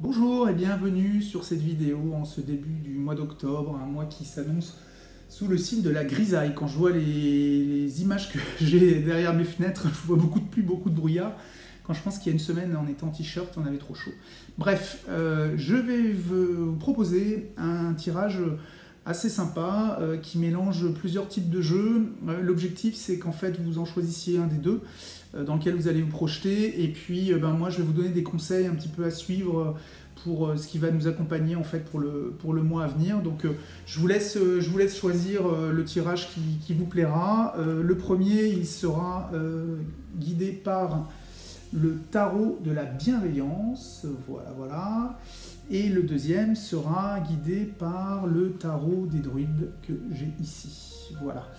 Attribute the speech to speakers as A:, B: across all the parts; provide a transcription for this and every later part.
A: Bonjour et bienvenue sur cette vidéo en ce début du mois d'octobre, un mois qui s'annonce sous le signe de la grisaille. Quand je vois les images que j'ai derrière mes fenêtres, je vois beaucoup de pluie, beaucoup de brouillard. Quand je pense qu'il y a une semaine, on était en t-shirt, on avait trop chaud. Bref, je vais vous proposer un tirage assez sympa qui mélange plusieurs types de jeux. L'objectif, c'est qu'en fait, vous en choisissiez un des deux dans lequel vous allez vous projeter. Et puis, moi, je vais vous donner des conseils un petit peu à suivre pour ce qui va nous accompagner en fait pour le mois à venir. Donc, je vous laisse choisir le tirage qui vous plaira. Le premier, il sera guidé par le tarot de la bienveillance. Voilà, voilà. Et le deuxième sera guidé par le tarot des druides que j'ai ici. Voilà.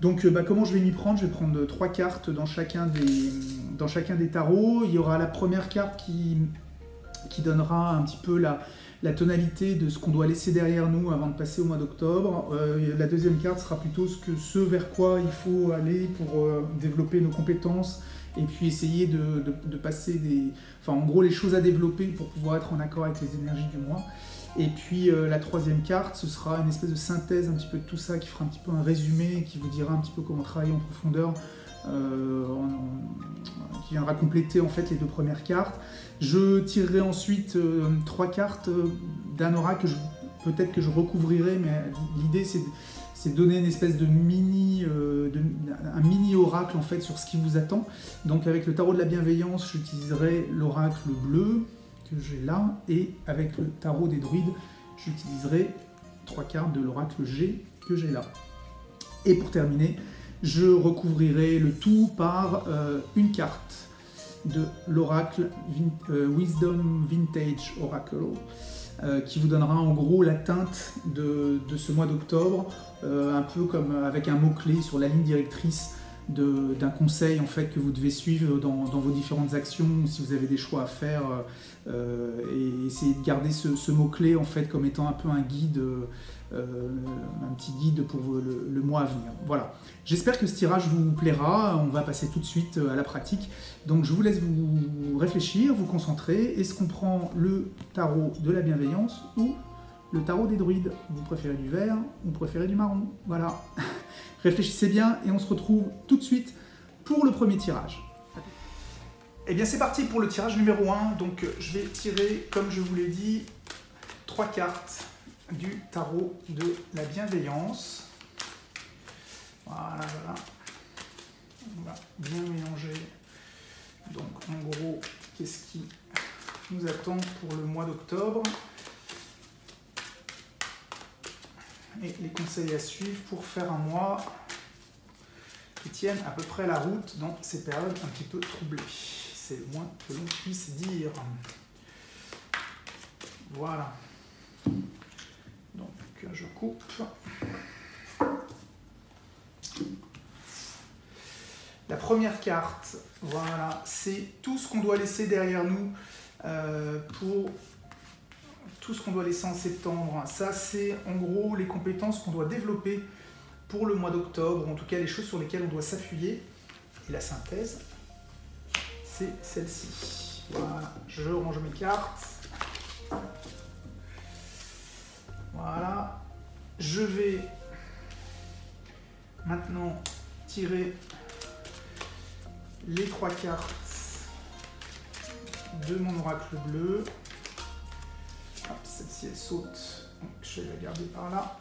A: Donc comment je vais m'y prendre? Je vais prendre 3 cartes dans chacun des tarots. Il y aura la première carte qui donnera un petit peu la tonalité de ce qu'on doit laisser derrière nous avant de passer au mois d'octobre. La deuxième carte sera plutôt ce vers quoi il faut aller pour développer nos compétences et puis essayer de passer en gros les choses à développer pour pouvoir être en accord avec les énergies du mois. Et puis la troisième carte, ce sera une espèce de synthèse un petit peu de tout ça, qui fera un petit peu un résumé, qui vous dira un petit peu comment travailler en profondeur, qui viendra compléter en fait les deux premières cartes. Je tirerai ensuite 3 cartes d'un oracle que peut-être que je recouvrirai, mais l'idée c'est de donner une espèce de un mini oracle en fait sur ce qui vous attend. Donc avec le tarot de la bienveillance, j'utiliserai l'oracle bleu que j'ai là, et avec le tarot des druides, j'utiliserai 3 cartes de l'oracle G que j'ai là. Et pour terminer, je recouvrirai le tout par une carte de l'oracle Wisdom Vintage Oracle, qui vous donnera en gros la teinte de ce mois d'octobre, un peu comme avec un mot-clé sur la ligne directrice d'un conseil en fait que vous devez suivre dans vos différentes actions, si vous avez des choix à faire, et essayer de garder ce mot-clé en fait comme étant un peu un guide, un petit guide pour le mois à venir. Voilà. J'espère que ce tirage vous plaira. On va passer tout de suite à la pratique. Donc je vous laisse vous réfléchir, vous concentrer. Est-ce qu'on prend le tarot de la bienveillance ou le tarot des druides? Vous préférez du vert ou vous préférez du marron? Voilà. Réfléchissez bien et on se retrouve tout de suite pour le premier tirage. Et bien c'est parti pour le tirage numéro 1. Donc je vais tirer, comme je vous l'ai dit, 3 cartes du tarot de la bienveillance. Voilà, voilà. On va bien mélanger. Donc en gros, qu'est-ce qui nous attend pour le mois d'octobre? Et les conseils à suivre pour faire un mois qui tienne à peu près la route dans ces périodes un petit peu troublées. C'est le moins que l'on puisse dire. Voilà. Donc je coupe. La première carte, voilà, c'est tout ce qu'on doit laisser derrière nous pour tout ce qu'on doit laisser en septembre. Ça, c'est en gros les compétences qu'on doit développer pour le mois d'octobre, en tout cas les choses sur lesquelles on doit s'appuyer. Et la synthèse, c'est celle-ci. Voilà, je range mes cartes. Voilà. Je vais maintenant tirer les 3 cartes de mon oracle bleu. Celle-ci elle saute, donc je vais la garder par là.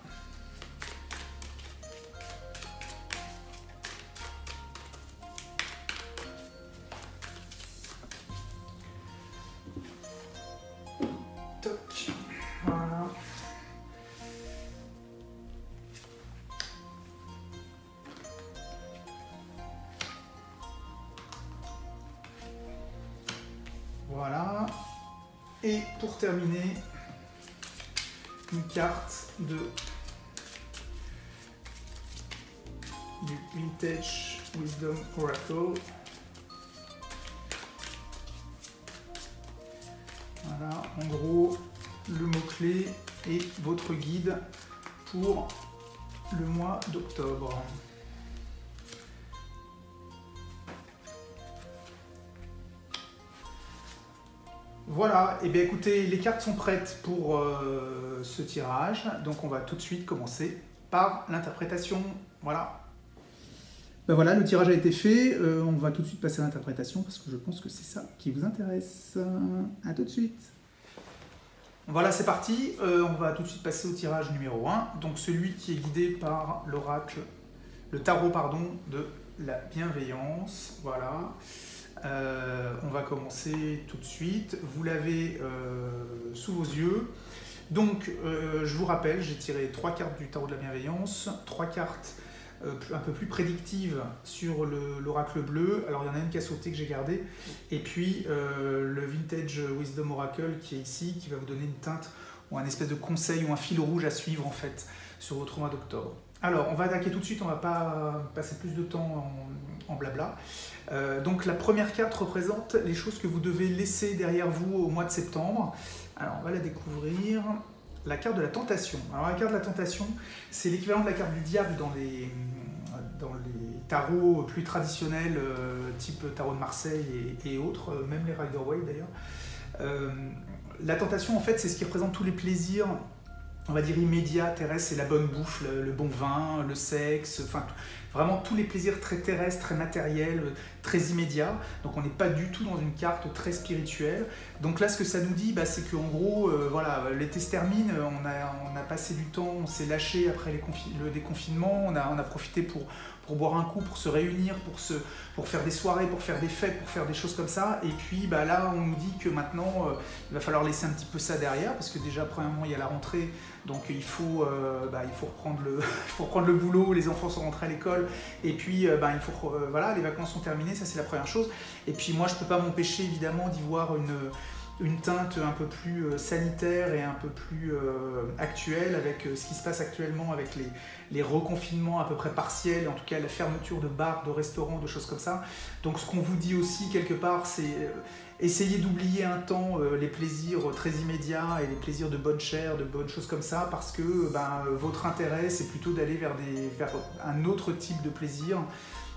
A: Toc, voilà. Voilà. Et pour terminer, une carte du Vintage Wisdom Oracle. Voilà, en gros, le mot-clé et votre guide pour le mois d'octobre. Voilà, et bien écoutez, les cartes sont prêtes pour ce tirage, donc on va tout de suite commencer par l'interprétation. Voilà. Ben voilà, le tirage a été fait, on va tout de suite passer à l'interprétation parce que je pense que c'est ça qui vous intéresse. À tout de suite. Voilà, c'est parti, on va tout de suite passer au tirage numéro 1, donc celui qui est guidé par l'oracle, le tarot pardon, de la bienveillance. Voilà. On va commencer tout de suite. Vous l'avez sous vos yeux. Donc, je vous rappelle, j'ai tiré 3 cartes du tarot de la bienveillance, 3 cartes un peu plus prédictives sur l'oracle bleu. Alors, il y en a une qui a sauté que j'ai gardée. Et puis, le Vintage Wisdom Oracle qui est ici, qui va vous donner une teinte ou un espèce de conseil ou un fil rouge à suivre en fait sur votre mois d'octobre. Alors, on va attaquer tout de suite, on ne va pas passer plus de temps en blabla. Donc la première carte représente les choses que vous devez laisser derrière vous au mois de septembre. Alors on va la découvrir. La carte de la tentation. Alors la carte de la tentation, c'est l'équivalent de la carte du diable dans les tarots plus traditionnels, type tarot de Marseille et autres, même les Rider-Waite d'ailleurs. La tentation en fait c'est ce qui représente tous les plaisirs, on va dire immédiats, terrestres, c'est la bonne bouffe, le bon vin, le sexe, enfin vraiment tous les plaisirs très terrestres, très matériels, très immédiats. Donc on n'est pas du tout dans une carte très spirituelle. Donc là ce que ça nous dit, bah, c'est qu'en gros, voilà, l'été se termine, on a passé du temps, on s'est lâché après le déconfinement, on a profité pour boire un coup, pour se réunir, pour faire des soirées, pour faire des fêtes, pour faire des choses comme ça. Et puis bah, là on nous dit que maintenant il va falloir laisser un petit peu ça derrière, parce que déjà premièrement il y a la rentrée, donc il faut reprendre le boulot, les enfants sont rentrés à l'école, et puis voilà, les vacances sont terminées, ça c'est la première chose. Et puis moi je peux pas m'empêcher évidemment d'y voir une teinte un peu plus sanitaire et un peu plus actuelle avec ce qui se passe actuellement avec les reconfinements à peu près partiels, en tout cas la fermeture de bars, de restaurants, de choses comme ça. Donc ce qu'on vous dit aussi quelque part, c'est essayer d'oublier un temps les plaisirs très immédiats et les plaisirs de bonne chair, de bonnes choses comme ça, parce que votre intérêt c'est plutôt d'aller vers un autre type de plaisir.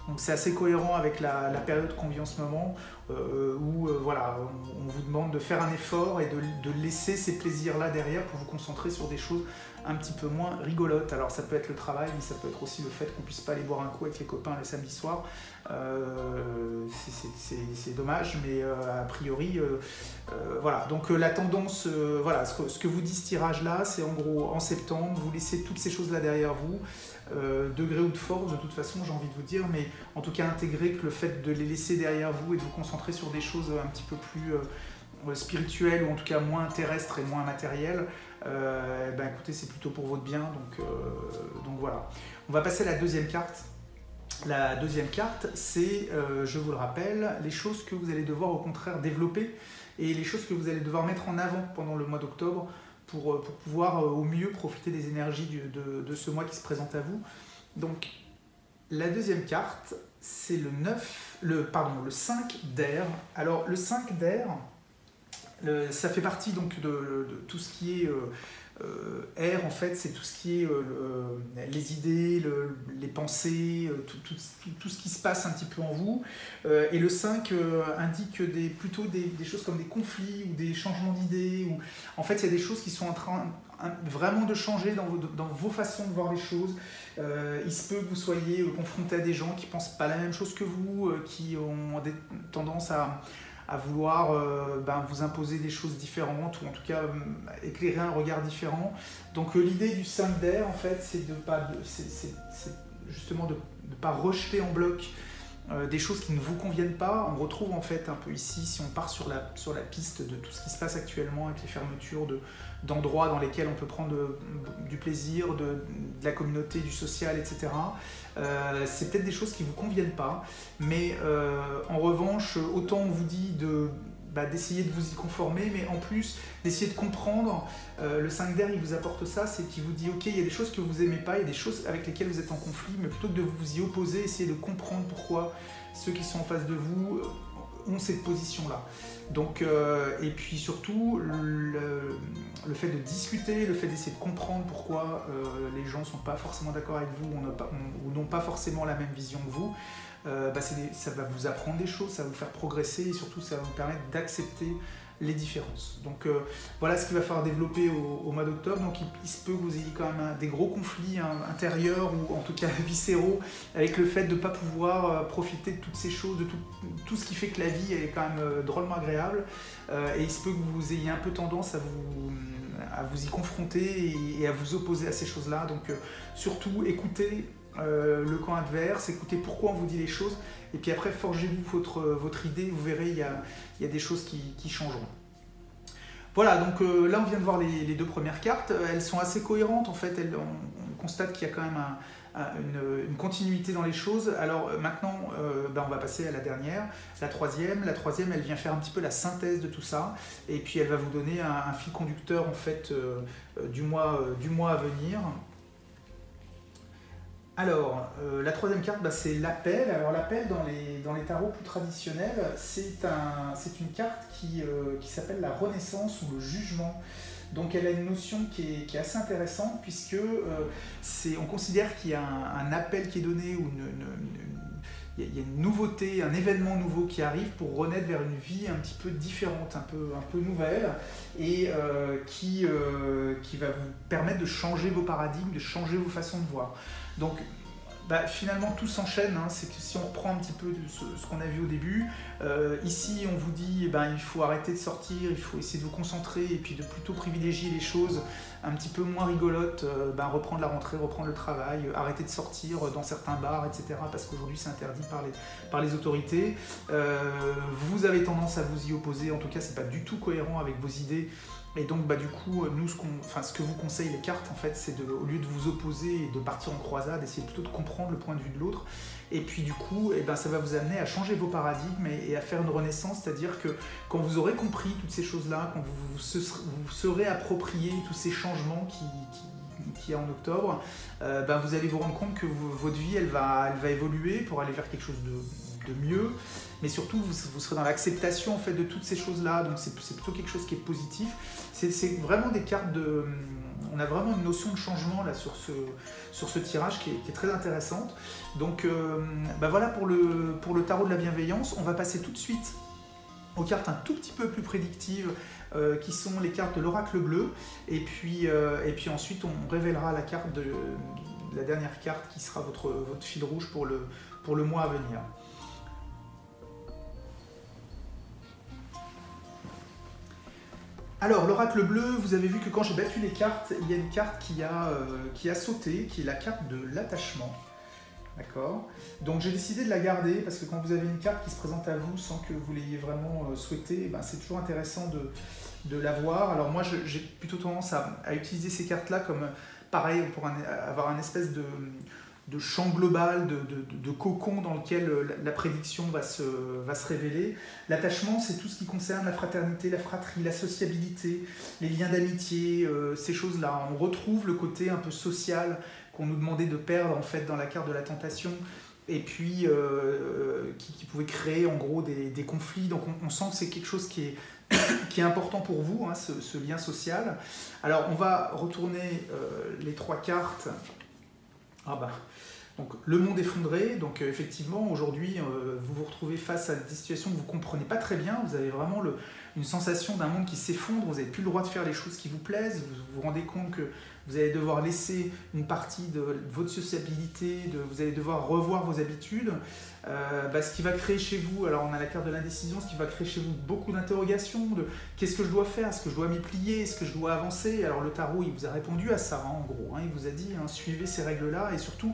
A: Donc c'est assez cohérent avec la période qu'on vit en ce moment, où voilà, on vous demande de faire un effort et de laisser ces plaisirs-là derrière pour vous concentrer sur des choses un petit peu moins rigolotes. Alors ça peut être le travail, mais ça peut être aussi le fait qu'on ne puisse pas aller boire un coup avec les copains le samedi soir. C'est dommage, mais a priori, voilà. Donc la tendance, voilà, ce que vous dit ce tirage-là, c'est en gros en septembre, vous laissez toutes ces choses-là derrière vous. Degré ou de force, de toute façon, j'ai envie de vous dire, mais en tout cas, intégrer que le fait de les laisser derrière vous et de vous concentrer sur des choses un petit peu plus spirituelles ou en tout cas moins terrestres et moins matérielles, écoutez, c'est plutôt pour votre bien, donc voilà. On va passer à la deuxième carte. La deuxième carte, c'est, je vous le rappelle, les choses que vous allez devoir au contraire développer et les choses que vous allez devoir mettre en avant pendant le mois d'octobre pour pouvoir au mieux profiter des énergies de ce mois qui se présente à vous. Donc la deuxième carte, c'est le 5 d'air. Alors le 5 d'air, ça fait partie donc de tout ce qui est air, en fait, c'est tout ce qui est les idées, les pensées, tout ce qui se passe un petit peu en vous. Et le 5 indique plutôt des choses comme des conflits ou des changements d'idées. En fait, il y a des choses qui sont en train vraiment de changer dans vos façons de voir les choses. Il se peut que vous soyez confronté à des gens qui ne pensent pas la même chose que vous, qui ont tendance à vouloir vous imposer des choses différentes ou en tout cas éclairer un regard différent. Donc l'idée du 5 d'air en fait c'est justement de ne pas rejeter en bloc des choses qui ne vous conviennent pas. On retrouve en fait un peu ici, si on part sur la piste de tout ce qui se passe actuellement avec les fermetures d'endroits dans lesquels on peut prendre du plaisir, de la communauté, du social, etc. C'est peut-être des choses qui ne vous conviennent pas, mais en revanche, autant on vous dit d'essayer de vous y conformer, mais en plus d'essayer de comprendre. Le 5 d'air, il vous apporte ça, c'est qu'il vous dit ok, il y a des choses que vous n'aimez pas, il y a des choses avec lesquelles vous êtes en conflit, mais plutôt que de vous y opposer, essayez de comprendre pourquoi ceux qui sont en face de vous ont cette position-là. Donc, et puis surtout, le fait de discuter, le fait d'essayer de comprendre pourquoi les gens ne sont pas forcément d'accord avec vous ou n'ont pas forcément la même vision que vous, ça va vous apprendre des choses, ça va vous faire progresser et surtout ça va vous permettre d'accepter les différences. Donc voilà ce qu'il va falloir développer au mois d'octobre. Donc il se peut que vous ayez quand même des gros conflits intérieurs ou en tout cas viscéraux avec le fait de ne pas pouvoir profiter de toutes ces choses, de tout ce qui fait que la vie est quand même drôlement agréable. Et il se peut que vous ayez un peu tendance à vous y confronter et à vous opposer à ces choses-là. Donc surtout écoutez le camp adverse, écoutez pourquoi on vous dit les choses, et puis après forgez-vous votre idée, vous verrez il y a des choses qui changeront. Voilà, donc là on vient de voir les deux premières cartes, elles sont assez cohérentes en fait, on constate qu'il y a quand même une continuité dans les choses. Alors maintenant on va passer à la dernière, la troisième. La troisième elle vient faire un petit peu la synthèse de tout ça, et puis elle va vous donner un fil conducteur en fait du mois à venir. Alors, la troisième carte, c'est l'appel. Alors l'appel dans les tarots plus traditionnels, c'est une carte qui s'appelle la renaissance ou le jugement. Donc elle a une notion qui est assez intéressante, puisque on considère qu'il y a un appel qui est donné, ou il y a une nouveauté, un événement nouveau qui arrive pour renaître vers une vie un petit peu différente, un peu nouvelle, et qui va vous permettre de changer vos paradigmes, de changer vos façons de voir. Donc finalement tout s'enchaîne, hein. C'est que si on reprend un petit peu ce qu'on a vu au début, ici on vous dit il faut arrêter de sortir, il faut essayer de vous concentrer et puis de plutôt privilégier les choses un petit peu moins rigolotes, reprendre la rentrée, reprendre le travail, arrêter de sortir dans certains bars, etc. parce qu'aujourd'hui c'est interdit par les autorités. Vous avez tendance à vous y opposer, en tout cas c'est pas du tout cohérent avec vos idées. Et donc du coup, nous, ce que vous conseillent les cartes, en fait, c'est au lieu de vous opposer et de partir en croisade, essayer plutôt de comprendre le point de vue de l'autre. Et puis du coup, ça va vous amener à changer vos paradigmes et à faire une renaissance, c'est-à-dire que quand vous aurez compris toutes ces choses-là, quand vous serez approprié tous ces changements qui est en octobre, vous allez vous rendre compte que votre vie, elle va évoluer pour aller vers quelque chose de mieux. Mais surtout vous serez dans l'acceptation en fait de toutes ces choses-là, donc c'est plutôt quelque chose qui est positif. C'est vraiment des cartes on a vraiment une notion de changement là sur ce tirage qui est très intéressante. Donc voilà pour le tarot de la bienveillance. On va passer tout de suite aux cartes un tout petit peu plus prédictives, qui sont les cartes de l'oracle bleu, et puis ensuite on révélera la carte la dernière carte qui sera votre fil rouge pour le mois à venir. Alors, l'oracle bleu, vous avez vu que quand j'ai battu les cartes, il y a une carte qui a sauté, qui est la carte de l'attachement. D'accord? Donc j'ai décidé de la garder, parce que quand vous avez une carte qui se présente à vous sans que vous l'ayez vraiment souhaité, c'est toujours intéressant de la voir. Alors moi, j'ai plutôt tendance à utiliser ces cartes-là comme, pareil, pour avoir un espèce de champ global, de cocon dans lequel la prédiction va se révéler. L'attachement, c'est tout ce qui concerne la fraternité, la fratrie, la sociabilité, les liens d'amitié, ces choses-là. On retrouve le côté un peu social qu'on nous demandait de perdre en fait dans la carte de la tentation, et puis qui pouvait créer en gros des conflits. Donc on sent que c'est quelque chose qui est important pour vous, hein, ce lien social. Alors on va retourner les trois cartes. Donc le monde effondré, donc effectivement aujourd'hui vous vous retrouvez face à des situations que vous ne comprenez pas très bien, vous avez vraiment une sensation d'un monde qui s'effondre, vous n'avez plus le droit de faire les choses qui vous plaisent, vous vous rendez compte que vous allez devoir laisser une partie de votre sociabilité, vous allez devoir revoir vos habitudes, ce qui va créer chez vous, alors on a la carte de l'indécision, ce qui va créer chez vous beaucoup d'interrogations, de qu'est-ce que je dois faire, est-ce que je dois m'y plier, est-ce que je dois avancer. Alors le tarot il vous a répondu à ça, en gros, il vous a dit suivez ces règles-là, et surtout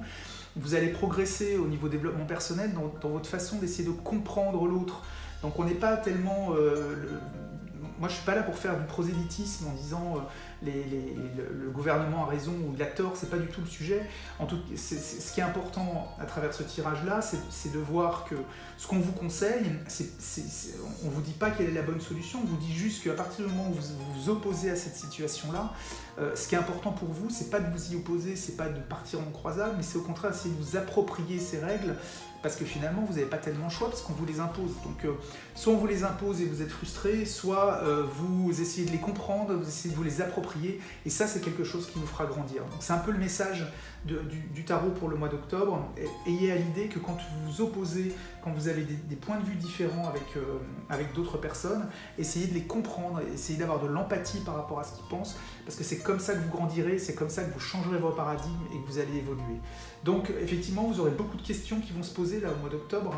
A: vous allez progresser au niveau développement personnel dans votre façon d'essayer de comprendre l'autre. Donc on n'est pas tellement... moi je ne suis pas là pour faire du prosélytisme en disant le gouvernement a raison ou il a tort, c'est pas du tout le sujet. En tout, ce qui est important à travers ce tirage-là, c'est de voir que ce qu'on vous conseille, on ne vous dit pas quelle est la bonne solution, on vous dit juste qu'à partir du moment où vous vous opposez à cette situation-là, ce qui est important pour vous, c'est pas de vous y opposer, c'est pas de partir en croisade, mais c'est au contraire d'essayer de vous approprier ces règles, parce que finalement vous n'avez pas tellement le choix parce qu'on vous les impose. Donc soit on vous les impose et vous êtes frustré, soit vous essayez de les comprendre, vous essayez de vous les approprier, et ça c'est quelque chose qui vous fera grandir. Donc c'est un peu le message du tarot pour le mois d'octobre, ayez à l'idée que quand vous vous opposez, quand vous avez des points de vue différents avec d'autres personnes, essayez de les comprendre, essayez d'avoir de l'empathie par rapport à ce qu'ils pensent, parce que c'est comme ça que vous grandirez, c'est comme ça que vous changerez vos paradigmes et que vous allez évoluer. Donc effectivement, vous aurez beaucoup de questions qui vont se poser là au mois d'octobre,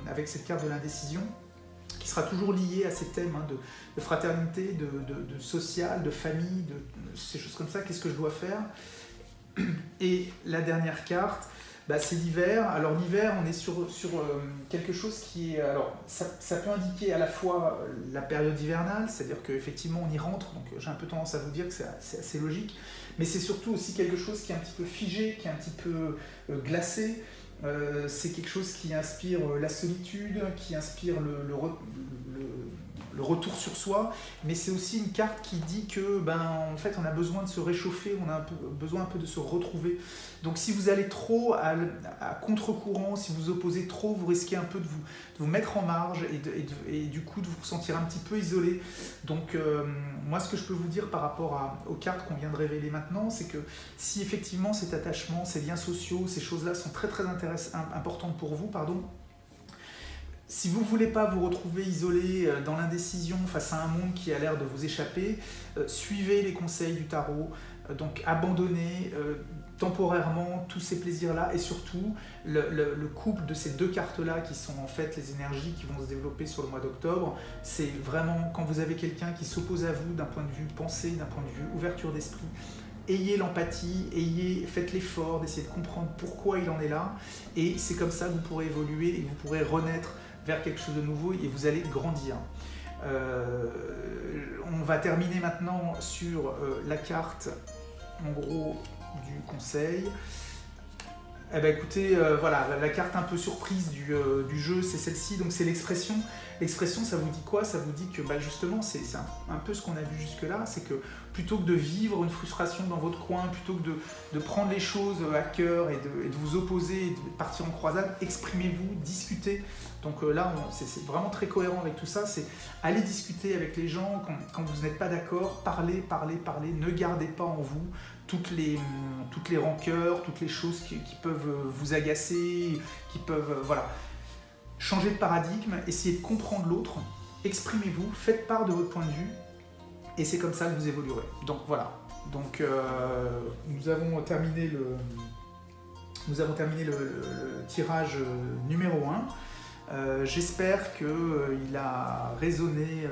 A: avec cette carte de l'indécision, qui sera toujours liée à ces thèmes de fraternité, de social, de famille, de ces choses comme ça, qu'est-ce que je dois faire? Et la dernière carte, c'est l'hiver. Alors l'hiver, on est sur quelque chose qui est... Alors ça peut indiquer à la fois la période hivernale, c'est-à-dire qu'effectivement on y rentre, donc j'ai un peu tendance à vous dire que c'est assez logique, mais c'est surtout aussi quelque chose qui est un petit peu figé, qui est un petit peu glacé. C'est quelque chose qui inspire la solitude, qui inspire le retour sur soi, mais c'est aussi une carte qui dit que en fait on a besoin de se réchauffer, on a besoin un peu de se retrouver. Donc si vous allez trop à contre-courant, si vous opposez trop, vous risquez un peu de vous mettre en marge et du coup de vous sentir un petit peu isolé. Donc moi ce que je peux vous dire par rapport aux cartes qu'on vient de révéler maintenant, c'est que si effectivement cet attachement, ces liens sociaux, ces choses-là sont très très importantes pour vous, si vous ne voulez pas vous retrouver isolé dans l'indécision face à un monde qui a l'air de vous échapper, suivez les conseils du tarot, donc abandonnez temporairement tous ces plaisirs-là et surtout le couple de ces deux cartes-là qui sont en fait les énergies qui vont se développer sur le mois d'octobre, c'est vraiment quand vous avez quelqu'un qui s'oppose à vous d'un point de vue pensée, d'un point de vue ouverture d'esprit, ayez l'empathie, faites l'effort d'essayer de comprendre pourquoi il en est là et c'est comme ça que vous pourrez évoluer et que vous pourrez renaître vers quelque chose de nouveau et vous allez grandir. On va terminer maintenant sur la carte en gros du conseil. Écoutez, voilà, la carte un peu surprise du jeu, c'est celle-ci, donc c'est l'expression. L'expression, ça vous dit quoi? Ça vous dit que justement, c'est un peu ce qu'on a vu jusque-là, c'est que plutôt que de vivre une frustration dans votre coin, plutôt que de prendre les choses à cœur et de vous opposer, et de partir en croisade, exprimez-vous, discutez. Donc là, c'est vraiment très cohérent avec tout ça, c'est aller discuter avec les gens quand vous n'êtes pas d'accord, parlez, ne gardez pas en vous toutes les rancœurs, toutes les choses qui peuvent vous agacer, qui peuvent... voilà. Changez de paradigme, essayez de comprendre l'autre, exprimez-vous, faites part de votre point de vue, et c'est comme ça que vous évoluerez. Donc voilà, donc nous avons terminé le tirage numéro 1. J'espère qu'il a résonné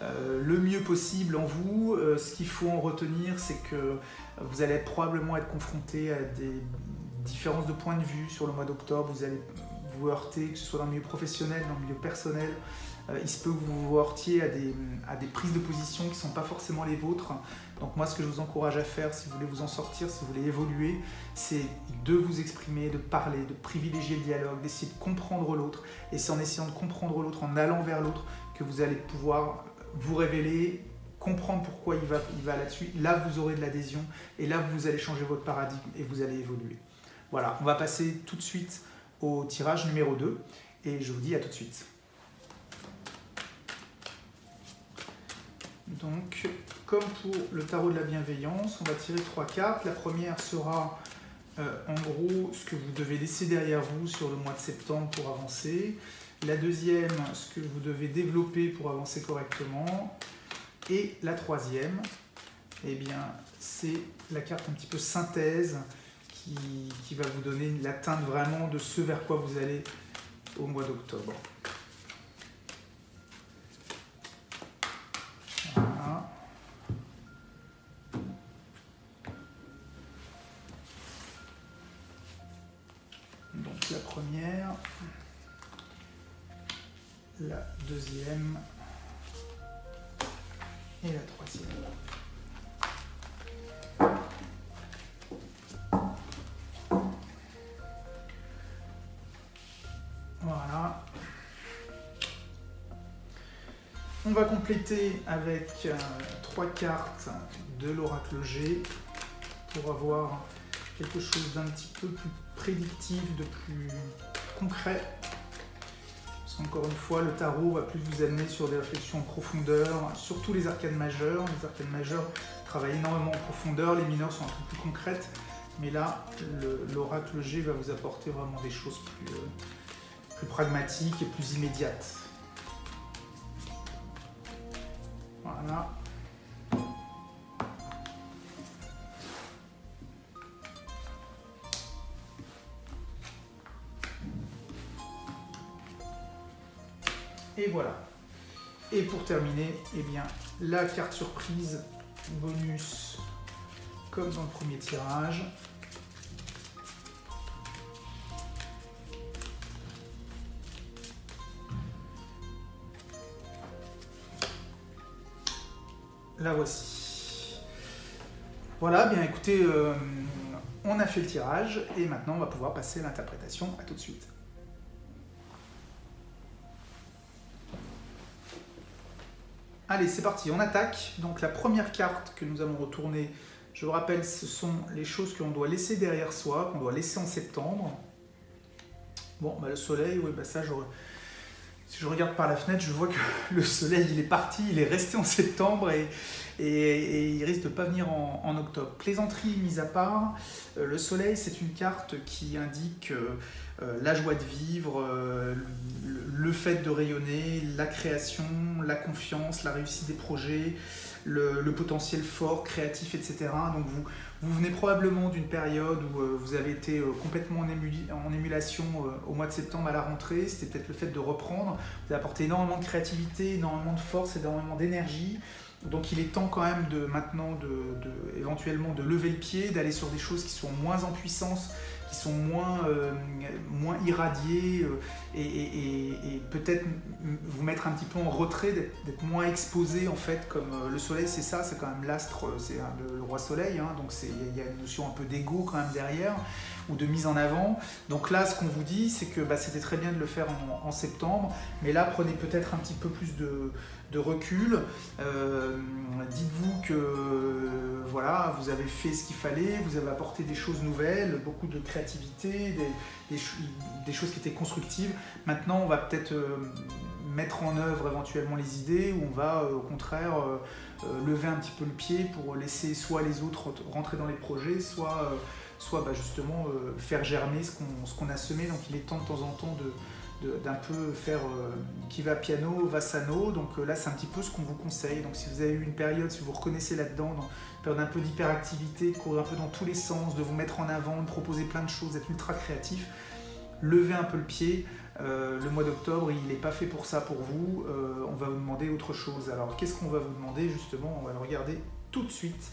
A: le mieux possible en vous. Ce qu'il faut en retenir, c'est que vous allez probablement être confronté à des différences de point de vue sur le mois d'octobre. Vous allez vous heurter, que ce soit dans le milieu professionnel, dans le milieu personnel. Il se peut que vous vous heurtiez à des prises de position qui ne sont pas forcément les vôtres. Donc moi, ce que je vous encourage à faire, si vous voulez vous en sortir, si vous voulez évoluer, c'est de vous exprimer, de parler, de privilégier le dialogue, d'essayer de comprendre l'autre. Et c'est en essayant de comprendre l'autre, en allant vers l'autre, que vous allez pouvoir vous révéler, comprendre pourquoi il va là-dessus. Là, vous aurez de l'adhésion et là, vous allez changer votre paradigme et vous allez évoluer. Voilà, on va passer tout de suite au tirage numéro 2 et je vous dis à tout de suite. Donc, comme pour le tarot de la bienveillance, on va tirer 3 cartes. La première sera en gros ce que vous devez laisser derrière vous sur le mois de septembre pour avancer. La deuxième, ce que vous devez développer pour avancer correctement. Et la troisième, eh bien, c'est la carte un petit peu synthèse qui va vous donner l'atteinte vraiment de ce vers quoi vous allez au mois d'octobre. Voilà. Donc la première, la deuxième et la troisième. Voilà. On va compléter avec 3 cartes de l'oracle G pour avoir quelque chose d'un petit peu plus prédictif, de plus concret. Parce qu'encore une fois, le tarot va plus vous amener sur des réflexions en profondeur, surtout les arcanes majeures. Les arcanes majeures travaillent énormément en profondeur, les mineures sont un peu plus concrètes. Mais là, l'oracle G va vous apporter vraiment des choses plus pragmatiques et plus immédiates. Voilà. Et voilà. Et pour terminer, eh bien, la carte surprise bonus, comme dans le premier tirage. La voici. Voilà, bien écoutez, on a fait le tirage et maintenant on va pouvoir passer à l'interprétation. À tout de suite. Allez, c'est parti, on attaque. Donc la première carte que nous allons retourner, je vous rappelle, ce sont les choses que l'on doit laisser derrière soi, qu'on doit laisser en septembre. Bon, bah, le soleil, oui, bah ça, si je regarde par la fenêtre, je vois que le soleil, il est parti, il est resté en septembre et il risque de ne pas venir en octobre. Plaisanterie mise à part, le soleil, c'est une carte qui indique la joie de vivre, le fait de rayonner, la création, la confiance, la réussite des projets, le potentiel fort, créatif, etc. Donc vous venez probablement d'une période où vous avez été complètement en émulation au mois de septembre à la rentrée. C'était peut-être le fait de reprendre. Vous avez apporté énormément de créativité, énormément de force, énormément d'énergie. Donc il est temps quand même maintenant éventuellement de lever le pied, d'aller sur des choses qui sont moins en puissance, qui sont moins irradiées et peut-être vous mettre un petit peu en retrait, d'être moins exposé en fait, comme le soleil c'est ça, c'est quand même l'astre, c'est le roi soleil, hein, donc il y a une notion un peu d'ego quand même derrière, ou de mise en avant. Donc là ce qu'on vous dit c'est que c'était très bien de le faire en septembre, mais là prenez peut-être un petit peu plus de recul, dites-vous que voilà, vous avez fait ce qu'il fallait, vous avez apporté des choses nouvelles, beaucoup de créativité, des choses qui étaient constructives. Maintenant on va peut-être mettre en œuvre éventuellement les idées, ou on va au contraire lever un petit peu le pied pour laisser soit les autres rentrer dans les projets, soit justement faire germer ce qu'on a semé. Donc il est temps de temps en temps d'un peu faire qui va piano, va sano. Donc là c'est un petit peu ce qu'on vous conseille. Donc si vous avez eu une période, si vous vous reconnaissez là-dedans, dans une période un peu d'hyperactivité, de courir un peu dans tous les sens, de vous mettre en avant, de proposer plein de choses, d'être ultra créatif, levez un peu le pied. Le mois d'octobre il n'est pas fait pour ça pour vous. On va vous demander autre chose. Alors qu'est-ce qu'on va vous demander justement? On va le regarder tout de suite.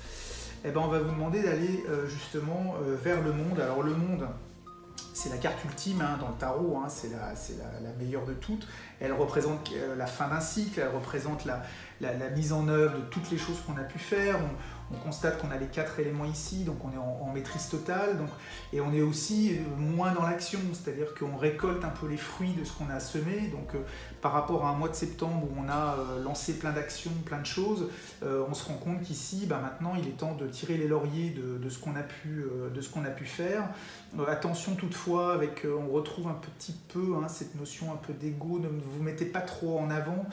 A: Eh ben, on va vous demander d'aller justement vers le monde. Alors le monde, c'est la carte ultime hein, dans le tarot, hein, c'est la meilleure de toutes. Elle représente la fin d'un cycle, elle représente la mise en œuvre de toutes les choses qu'on a pu faire. On constate qu'on a les 4 éléments ici, donc on est en maîtrise totale, et on est aussi moins dans l'action, c'est-à-dire qu'on récolte un peu les fruits de ce qu'on a semé. Donc par rapport à un mois de septembre où on a lancé plein d'actions, plein de choses, on se rend compte qu'ici, maintenant il est temps de tirer les lauriers de ce qu'on a pu faire. Attention toutefois, on retrouve un petit peu cette notion un peu d'ego, ne vous mettez pas trop en avant,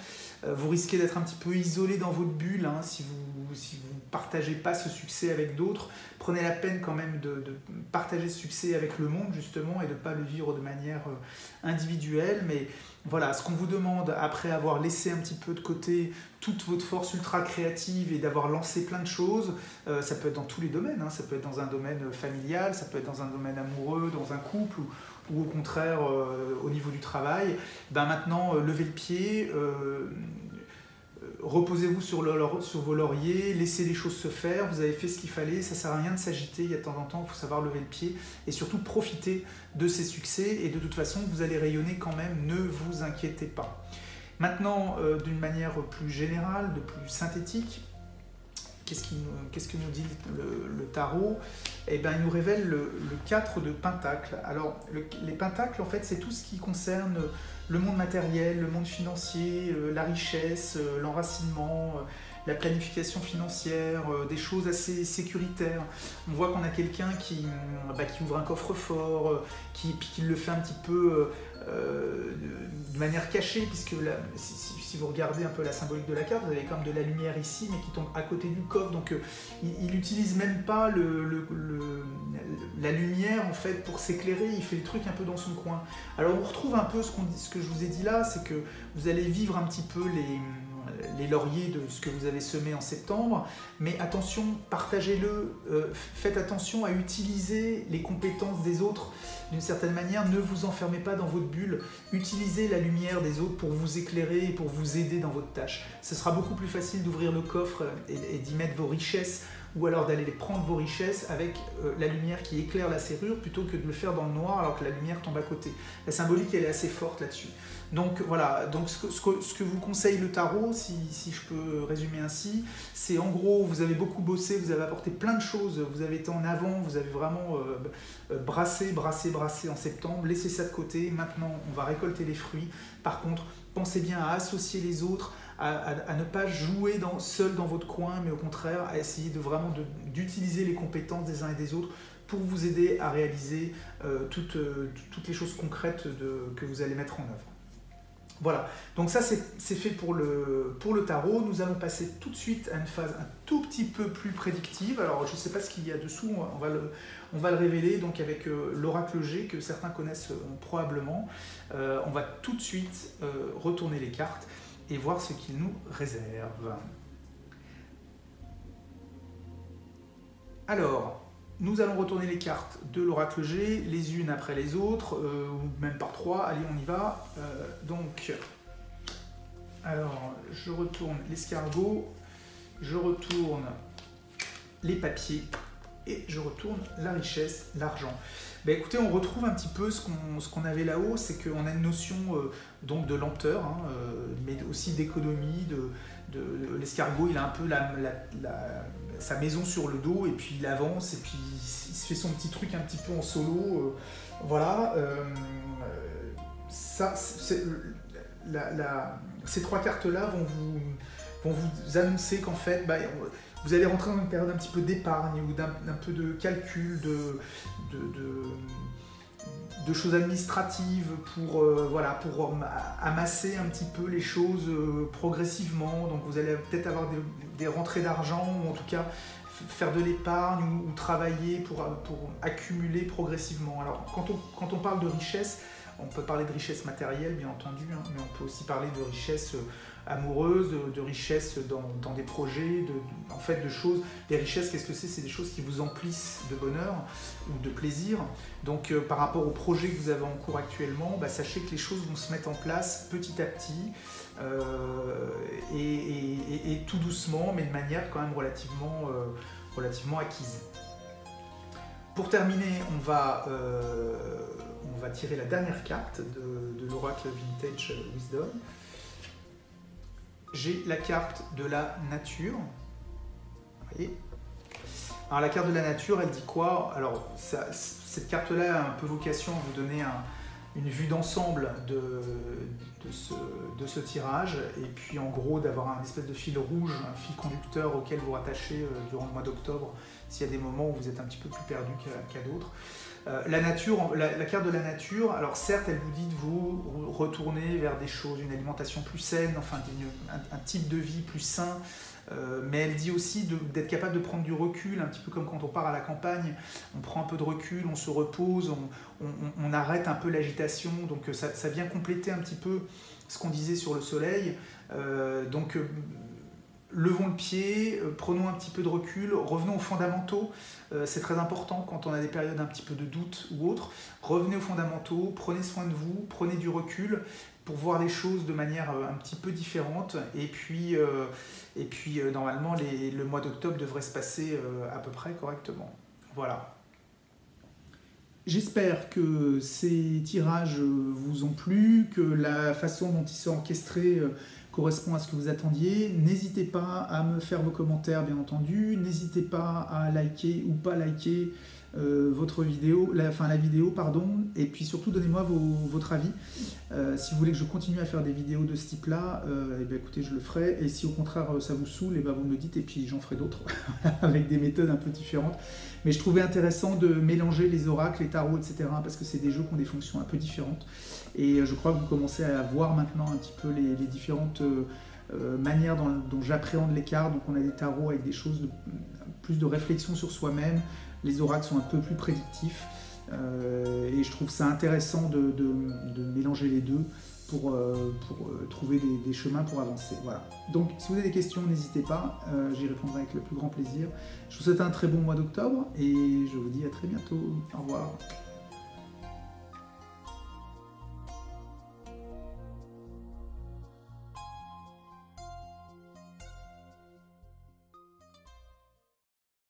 A: vous risquez d'être un petit peu isolé dans votre bulle hein, si vous partagez pas ce succès avec d'autres. Prenez la peine quand même de partager ce succès avec le monde justement et de ne pas le vivre de manière individuelle. Mais voilà, ce qu'on vous demande après avoir laissé un petit peu de côté toute votre force ultra créative et d'avoir lancé plein de choses, ça peut être dans tous les domaines, hein, ça peut être dans un domaine familial, ça peut être dans un domaine amoureux, dans un couple ou au contraire au niveau du travail. Maintenant, levez le pied, reposez-vous sur vos lauriers, laissez les choses se faire, vous avez fait ce qu'il fallait, ça ne sert à rien de s'agiter, il y a de temps en temps, il faut savoir lever le pied et surtout profiter de ces succès et de toute façon vous allez rayonner quand même, ne vous inquiétez pas. Maintenant, d'une manière plus générale, de plus synthétique, qu'est-ce que nous dit le tarot? Eh bien, il nous révèle le 4 de Pentacles. Alors, les Pentacles, en fait, c'est tout ce qui concerne le monde matériel, le monde financier, la richesse, l'enracinement, la planification financière, des choses assez sécuritaires. On voit qu'on a quelqu'un qui ouvre un coffre-fort, qui le fait un petit peu de manière cachée, puisque là, si vous regardez un peu la symbolique de la carte, vous avez quand même de la lumière ici, mais qui tombe à côté du coffre, donc il n'utilise même pas la lumière en fait pour s'éclairer, il fait le truc un peu dans son coin. Alors on retrouve un peu ce que je vous ai dit là, c'est que vous allez vivre un petit peu les lauriers de ce que vous avez semé en septembre, mais attention, partagez-le, faites attention à utiliser les compétences des autres d'une certaine manière, ne vous enfermez pas dans votre bulle, utilisez la lumière des autres pour vous éclairer et pour vous aider dans votre tâche. Ce sera beaucoup plus facile d'ouvrir le coffre et d'y mettre vos richesses, ou alors d'aller prendre vos richesses avec la lumière qui éclaire la serrure plutôt que de le faire dans le noir alors que la lumière tombe à côté. La symbolique elle est assez forte là-dessus. Donc voilà, donc ce que vous conseille le tarot, si je peux résumer ainsi, c'est en gros, vous avez beaucoup bossé, vous avez apporté plein de choses, vous avez été en avant, vous avez vraiment brassé en septembre, laissez ça de côté, maintenant on va récolter les fruits. Par contre, pensez bien à associer les autres, à ne pas jouer seul dans votre coin, mais au contraire à essayer d'utiliser les compétences des uns et des autres pour vous aider à réaliser toutes les choses concrètes que vous allez mettre en œuvre. Voilà, donc ça c'est fait pour le tarot. Nous allons passer tout de suite à une phase un tout petit peu plus prédictive. Alors je ne sais pas ce qu'il y a dessous, on va le révéler donc avec l'oracle G que certains connaissent probablement. On va tout de suite retourner les cartes et voir ce qu'il nous réserve. Alors, nous allons retourner les cartes de l'oracle G, les unes après les autres, ou même par trois. Allez, on y va. Alors, je retourne l'escargot, je retourne les papiers et je retourne la richesse, l'argent. Ben, écoutez, on retrouve un petit peu ce qu'on avait là-haut, c'est qu'on a une notion donc de lenteur, hein, mais aussi d'économie, l'escargot, il a un peu sa maison sur le dos, et puis il avance, et puis il se fait son petit truc un petit peu en solo. Voilà. Ces trois cartes-là vont vous annoncer qu'en fait, vous allez rentrer dans une période un petit peu d'épargne, ou d'un peu de calcul, de choses administratives pour amasser un petit peu les choses progressivement. Donc vous allez peut-être avoir des rentrées d'argent, ou en tout cas faire de l'épargne ou travailler pour accumuler progressivement. Alors quand on parle de richesse, on peut parler de richesse matérielle bien entendu, hein, mais on peut aussi parler de richesse amoureuse, de richesse dans des projets, en fait de choses. Les richesses, qu'est-ce que c'est? C'est des choses qui vous emplissent de bonheur ou de plaisir. Donc par rapport au projet que vous avez en cours actuellement, sachez que les choses vont se mettre en place petit à petit et tout doucement, mais de manière quand même relativement acquise. Pour terminer, on va tirer la dernière carte de l'oracle Vintage Wisdom. J'ai la carte de la nature. Vous voyez ? Alors la carte de la nature, elle dit quoi? Alors cette carte-là a un peu vocation à vous donner une vue d'ensemble de ce tirage, et puis en gros d'avoir un espèce de fil rouge, un fil conducteur auquel vous rattachez durant le mois d'octobre, s'il y a des moments où vous êtes un petit peu plus perdu qu'à d'autres. La nature, la carte de la nature, alors certes elle vous dit de vous retourner vers des choses, une alimentation plus saine, enfin un type de vie plus sain, mais elle dit aussi d'être capable de prendre du recul, un petit peu comme quand on part à la campagne, on prend un peu de recul, on se repose, on arrête un peu l'agitation, donc ça vient compléter un petit peu ce qu'on disait sur le soleil. Levons le pied, prenons un petit peu de recul, revenons aux fondamentaux, c'est très important quand on a des périodes un petit peu de doute ou autre. Revenez aux fondamentaux, prenez soin de vous, prenez du recul pour voir les choses de manière un petit peu différente, et puis normalement le mois d'octobre devrait se passer à peu près correctement. Voilà. J'espère que ces tirages vous ont plu, que la façon dont ils sont orchestrés correspond à ce que vous attendiez. N'hésitez pas à me faire vos commentaires, bien entendu. N'hésitez pas à liker ou pas liker votre vidéo, la vidéo, pardon, et puis surtout donnez-moi votre avis. Si vous voulez que je continue à faire des vidéos de ce type-là, eh bien, écoutez, je le ferai. Et si au contraire ça vous saoule, eh bien, vous me le dites et puis j'en ferai d'autres avec des méthodes un peu différentes. Mais je trouvais intéressant de mélanger les oracles, les tarots, etc. parce que c'est des jeux qui ont des fonctions un peu différentes. Et je crois que vous commencez à voir maintenant un petit peu les différentes manière dont j'appréhende les cartes. Donc on a des tarots avec des choses plus de réflexion sur soi-même, les oracles sont un peu plus prédictifs, et je trouve ça intéressant de mélanger les deux pour trouver des chemins pour avancer. Voilà. Donc si vous avez des questions, n'hésitez pas, j'y répondrai avec le plus grand plaisir. Je vous souhaite un très bon mois d'octobre et je vous dis à très bientôt. Au revoir.